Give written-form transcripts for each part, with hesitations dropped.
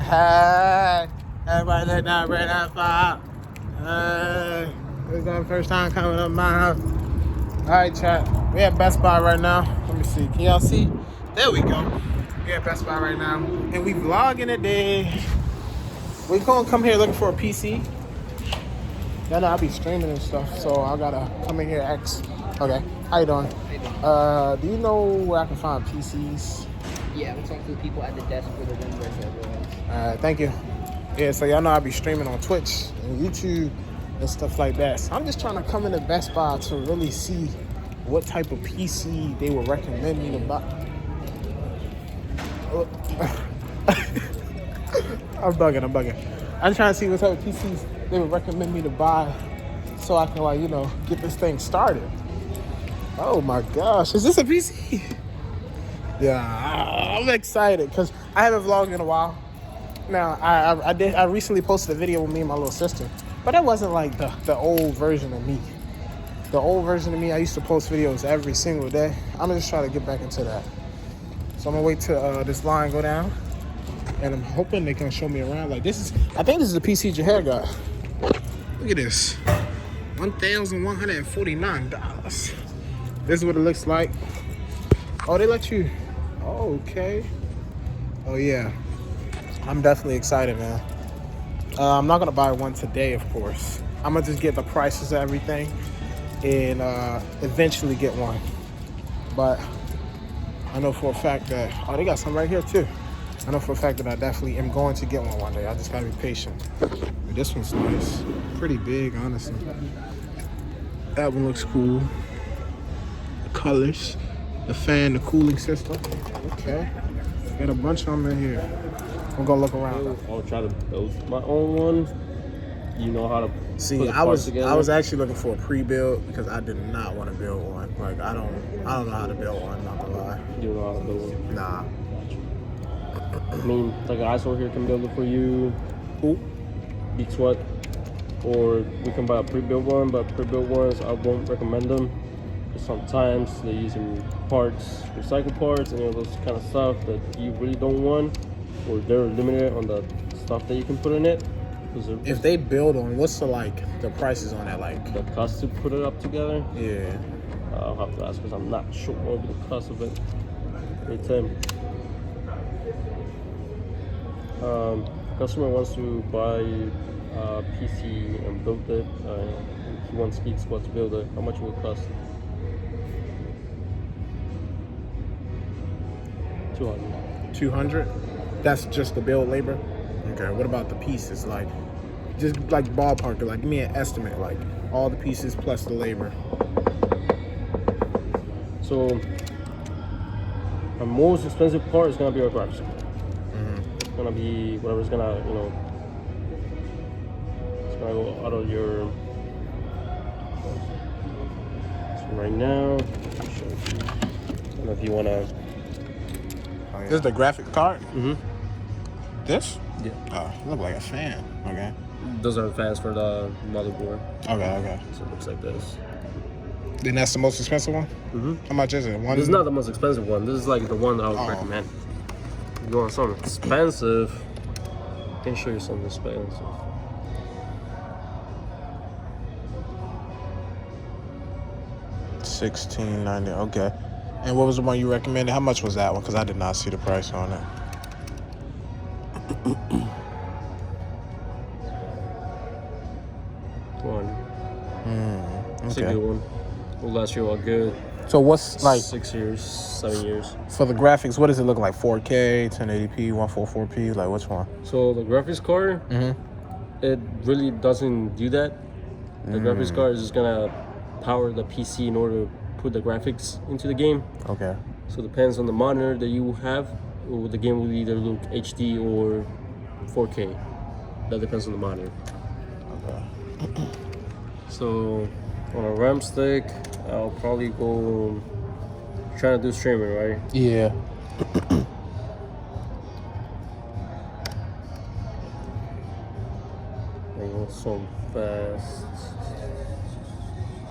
Hey, everybody let down right that fire. Hey, this is our first time coming up my house. All right, chat. We at Best Buy right now. Let me see. Can y'all see? There we go. We at Best Buy right now, and we vlogging today. We gonna come here looking for a PC. Y'all know I be streaming and stuff, so I gotta come in here X. Okay, how you doing? Do you know where I can find PCs? Yeah, we'll talk to the people at the desk for the vendors as well. Thank you. Yeah, so y'all know I be streaming on Twitch and YouTube and stuff like that. So I'm just trying to come into Best Buy to really see what type of PC they would recommend me to buy. I'm bugging. I'm trying to see what type of PCs they would recommend me to buy so I can, like, you know, get this thing started. Oh my gosh, is this a PC? Yeah, I'm excited because I haven't vlogged in a while. Now, I recently posted a video with me and my little sister, but that wasn't like the old version of me. The old version of me, I used to post videos every single day. I'm just trying to get back into that. So I'm gonna wait till this line go down, and I'm hoping they can show me around. Like this is, I think this is the PC Jaher got. Look at this, $1,149. This is what it looks like. Oh, they let you. Oh, okay. Oh yeah. I'm definitely excited, man. I'm not gonna buy one today, of course. I'm gonna just get the prices of everything and eventually get one. But I know for a fact that, oh, they got some right here too. I know for a fact that I definitely am going to get one day. I just gotta be patient. But this one's nice. Pretty big, honestly. That one looks cool. The colors, the fan, the cooling system. Okay. Got a bunch of them in here. I'm gonna look around. I'll try to build my own one. You know how to see. I was actually looking for a pre-build because I did not want to build one. Like I don't know how to build one. Not gonna lie. You don't know how to build one? Nah. I mean, like an ISO here can build it for you. Who? Beat Sweat. Or we can buy a pre-built one, but pre-built ones I won't recommend them. Because sometimes they're using parts, recycled parts, and those kind of stuff that you really don't want. Or they're limited on the stuff that you can put in it. If they build on, what's the prices on that like? The cost to put it up together? Yeah. I'll have to ask because I'm not sure what the cost of it. Anytime. Customer wants to buy a PC and build it. He wants Geek Squad to build it. How much will it cost? 200. 200? That's just the build labor? Okay, what about the pieces? Like, just like ballpark, like give me an estimate, like all the pieces plus the labor. So, our most expensive part is gonna be our graphics card. It's gonna be whatever's gonna, you know, it's gonna go out of your. So right now, I'll show you. I don't know if you wanna. This is the graphic card? Mm-hmm. This? Yeah. Oh, look like a fan. Okay. Those are the fans for the motherboard. Okay. So it looks like this. Then that's the most expensive one? Mm-hmm. How much is it? This is not the most expensive one. This is like the one that I would recommend. If you want something expensive, I can show you something expensive. $16.90. Okay. And what was the one you recommended? How much was that one? Because I did not see the price on it. It's a good one. Will last you all good. So what's like 6 years, 7 years. For the graphics? What does it look like? 4K, 1080p, 144p? Like which one? So the graphics card, it really doesn't do that. The graphics card is just gonna power the PC in order to put the graphics into the game. Okay. So it depends on the monitor that you have. Or the game will either look HD or 4K. That depends on the monitor. Okay. So on a RAM stick, I'll probably go trying to do streaming, right? Yeah. I go so fast.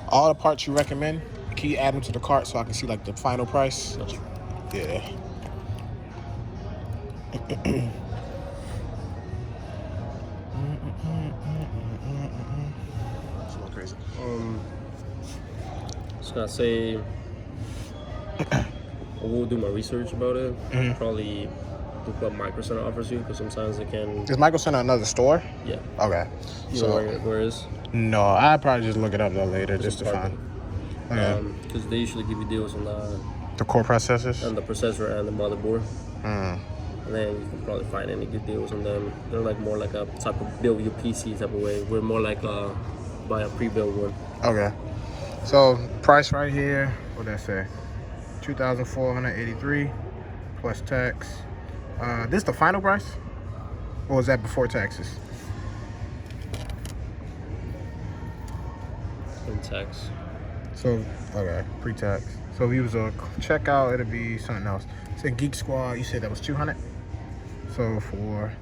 All the parts you recommend, can you add them to the cart so I can see like the final price? That's right. Yeah. It's a little crazy. Just gonna say, I will do my research about it. Probably look what Micro Center offers you, because sometimes they can. Is Micro Center another store? Yeah. Okay. You know where it is? No, I'll probably just look it up though later just to find. Okay. Because they usually give you deals on The core processors? the processor and the motherboard. Mm. And then you can probably find any good deals on them. They're like more like a type of build your PC type of way. We're more like buy a pre-built one. Okay. So price right here, what did I say? $2,483 plus tax. This the final price? Or was that before taxes? In tax. So, okay, pre-tax. So if you was a checkout, it'd be something else. Say Geek Squad, you said that was 200. So 4,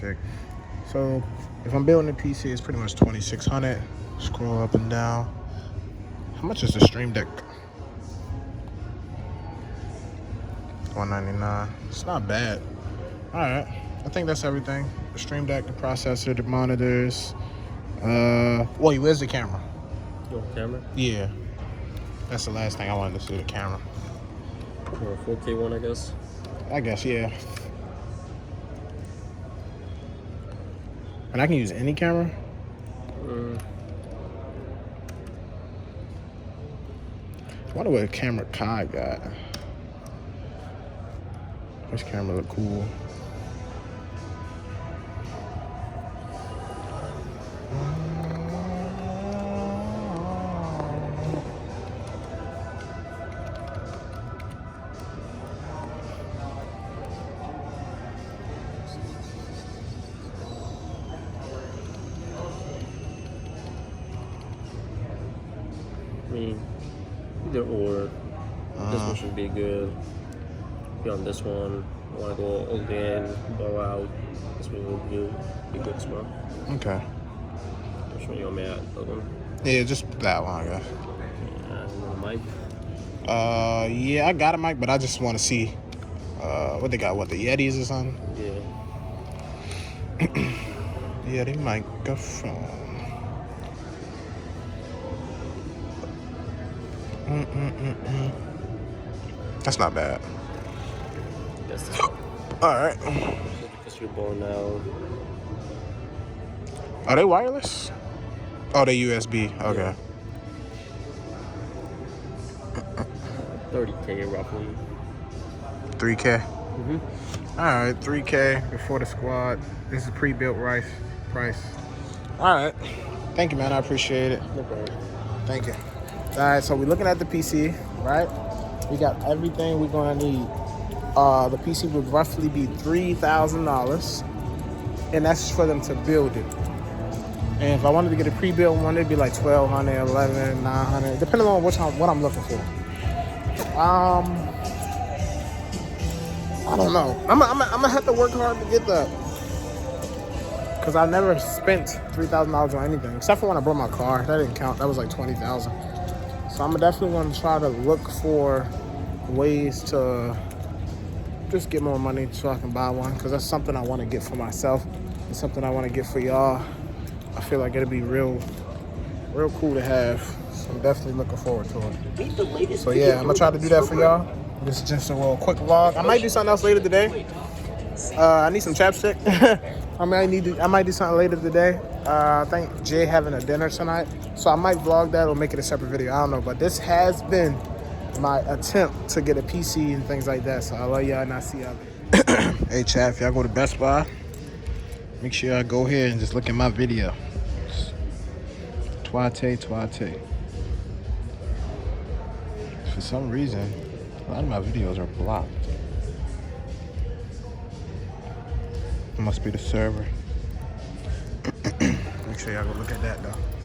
6. So if I'm building a PC, it's pretty much 2,600. Scroll up and down. How much is the Stream Deck? $199. It's not bad. All right, I think that's everything. The Stream Deck, the processor, the monitors. Wait, where's the camera? Your camera? Yeah, that's the last thing I wanted to see, the camera. Or a 4K one, I guess. I guess, yeah. And I can use any camera? I wonder what camera Kai got. This camera look cool. I mean, either or. This one should be good. Be on this one. I want to go all in, blow out. This one will be good as well. Okay. Which one you want me at? That one? Yeah, just that one, I guess. And then the mic. Yeah, I got a mic, but I just want to see what they got. What, the Yetis or something? Yeah. Yeti microphone. That's not bad. That's this one. All right. Because you're born now. Are they wireless? Oh, they USB. Okay. 30K roughly. 3K. Mm-hmm. All right, 3K before the squad. This is pre-built price. All right. Thank you, man. I appreciate it. No problem. Thank you. All right, so we're looking at the PC, right? We got everything we're gonna need. The PC would roughly be $3,000, and that's for them to build it. And if I wanted to get a pre-built one, it'd be like $1,200, $1,100, $900, depending on what I'm looking for. I don't know. I'm gonna have to work hard to get that, because I never spent $3,000 on anything except for when I bought my car. That didn't count. That was like $20,000. So I'm definitely gonna try to look for ways to just get more money so I can buy one, because that's something I want to get for myself. It's something I want to get for y'all. I feel like it'll be real cool to have. So I'm definitely looking forward to it. So yeah, I'm gonna try to do that for y'all. This is just a little quick vlog. I might do something else later today. I need some chapstick. I might do something later today. I think Jay having a dinner tonight, so I might vlog that or make it a separate video. I don't know, but this has been my attempt to get a PC and things like that. So I love y'all and I see y'all later. Hey chat, if y'all go to Best Buy, make sure y'all go here and just look at my video. Twate. For some reason, a lot of my videos are blocked. It must be the server. Make sure y'all go look at that though.